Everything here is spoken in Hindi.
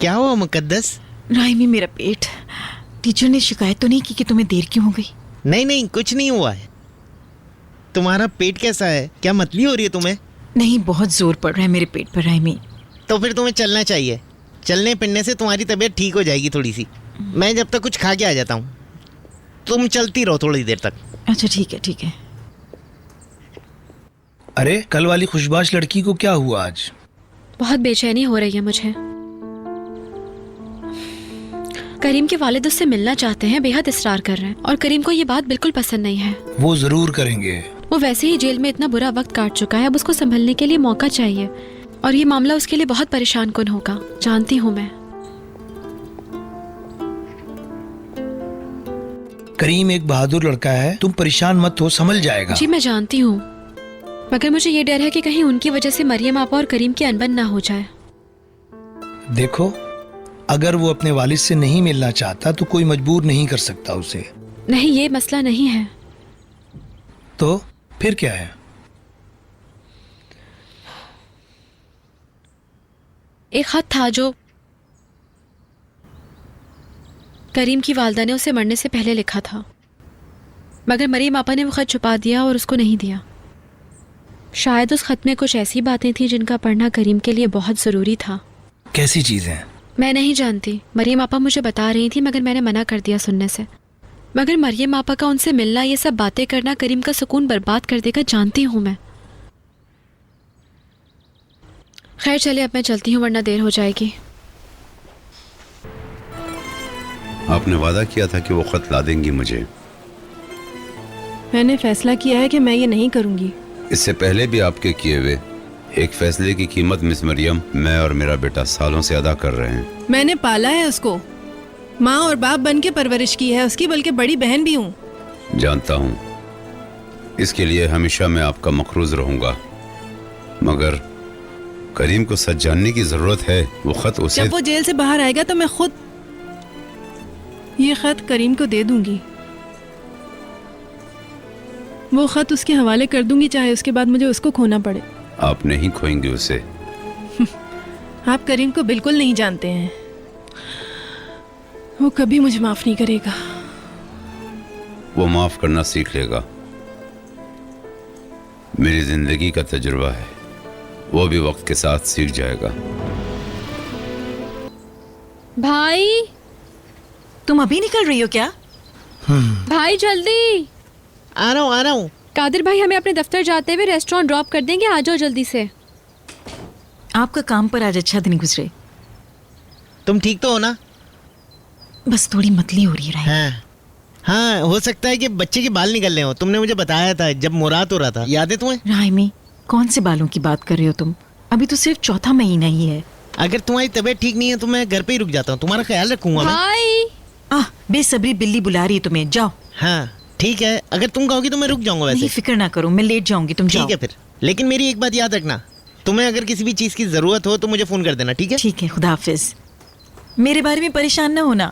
क्या हुआ मुकद्दस? राइमी, मेरा पेट। टीचर ने शिकायत तो नहीं की कि तुम्हें देर क्यों हो गई? नहीं नहीं, कुछ नहीं हुआ है। तुम्हारा पेट कैसा है? क्या मतली हो रही है तुम्हें? नहीं, बहुत जोर पड़ रहा है मेरे पेट पर राइमी। तो फिर तुम्हें चलना चाहिए। चलने फिरने से तुम्हारी तबीयत ठीक हो जाएगी थोड़ी सी। मैं जब तक कुछ खा के आ जाता हूँ, तुम चलती रहो थोड़ी देर तक। अच्छा ठीक है ठीक है। अरे कल वाली खुशबाश लड़की को क्या हुआ आज? बहुत बेचैनी हो रही है मुझे। करीम के वालिद उससे मिलना चाहते हैं, बेहद इसरार कर रहे हैं, और करीम को ये बात बिल्कुल पसंद नहीं है। वो जरूर करेंगे। वो वैसे ही जेल में इतना बुरा वक्त काट चुका है, अब उसको संभलने के लिए मौका चाहिए, और ये मामला उसके लिए बहुत परेशान कुन होगा, जानती हूँ मैं। करीम एक बहादुर लड़का है, तुम परेशान मत हो, संभल जाएगा। जी मैं जानती हूँ, मगर मुझे ये डर है कि कहीं उनकी वजह से मरियम आपा और करीम की अनबन ना हो जाए। देखो, अगर वो अपने वालिद से नहीं मिलना चाहता तो कोई मजबूर नहीं कर सकता उसे। नहीं, ये मसला नहीं है। तो फिर क्या है? एक खत था जो करीम की वालदा ने उसे मरने से पहले लिखा था, मगर मरियम आपा ने वो खत छुपा दिया और उसको नहीं दिया। शायद उस खत में कुछ ऐसी बातें थी जिनका पढ़ना करीम के लिए बहुत ज़रूरी था। कैसी चीजें? मैं नहीं जानती, मरियम आपा मुझे बता रही थी, मगर मैंने मना कर दिया सुनने से। मगर मरियम आपा का उनसे मिलना, ये सब बातें करना करीम का सुकून बर्बाद कर देगा, जानती हूँ मैं। खैर चलिए, अब मैं चलती हूँ वरना देर हो जाएगी। आपने वादा किया था कि वो खत ला देंगी मुझे। मैंने फैसला किया है कि मैं ये नहीं करूंगी। इससे पहले भी आपके किए हुए एक फैसले की कीमत मिस मरियम, मैं और मेरा बेटा सालों से अदा कर रहे हैं। मैंने पाला है उसको, माँ और बाप बन के परवरिश की है उसकी, बल्कि बड़ी बहन भी हूँ। जानता हूँ, इसके लिए हमेशा मैं आपका मखरूज रहूंगा, मगर करीम को सच जानने की जरूरत है। वो खत उसे जब वो जेल से बाहर आएगा तो मैं खुद ये खत करीम को दे दूंगी। वो खत उसके हवाले कर दूंगी, चाहे उसके बाद मुझे उसको खोना पड़े। आप नहीं खोएंगे उसे। आप करीम को बिल्कुल नहीं जानते हैं, वो कभी मुझे माफ नहीं करेगा। वो माफ करना सीख लेगा, मेरी जिंदगी का तजुर्बा है। वो भी वक्त के साथ सीख जाएगा। भाई, तुम अभी निकल रही हो क्या? भाई जल्दी। आ रहा हूँ। कादिर भाई, हमें अपने दफ्तर जाते हुए रेस्टोरेंट ड्रॉप कर देंगे, आ जाओ जल्दी से। आपका काम पर आज अच्छा दिन गुजरे। तुम ठीक तो हो ना? बस थोड़ी मतली हो रही है राइमी। हाँ हाँ, हो सकता है कि बच्चे के बाल निकलने हो। तुमने मुझे बताया था जब मुराद हो रहा था, याद है तुम्हें? राइमी, कौन से बालों की बात कर रहे हो तुम? अभी तो सिर्फ चौथा महीना ही है। अगर तुम्हारी तबीयत ठीक नहीं है तो मैं घर पे ही रुक जाता हूँ, तुम्हारा ख्याल रखूंगा मैं। भाई, बेसब्री बिल्ली बुला रही है तुम्हें, जाओ। हाँ ठीक है, अगर तुम कहोगी तो मैं रुक जाऊंगा। नहीं, वैसे फिक्र ना करो, मैं लेट जाऊंगी, तुम जाओ। ठीक है फिर, लेकिन मेरी एक बात याद रखना, तुम्हें अगर किसी भी चीज की जरूरत हो तो मुझे फोन कर देना, ठीक है? ठीक है, खुदा हाफिज। मेरे बारे में परेशान ना होना।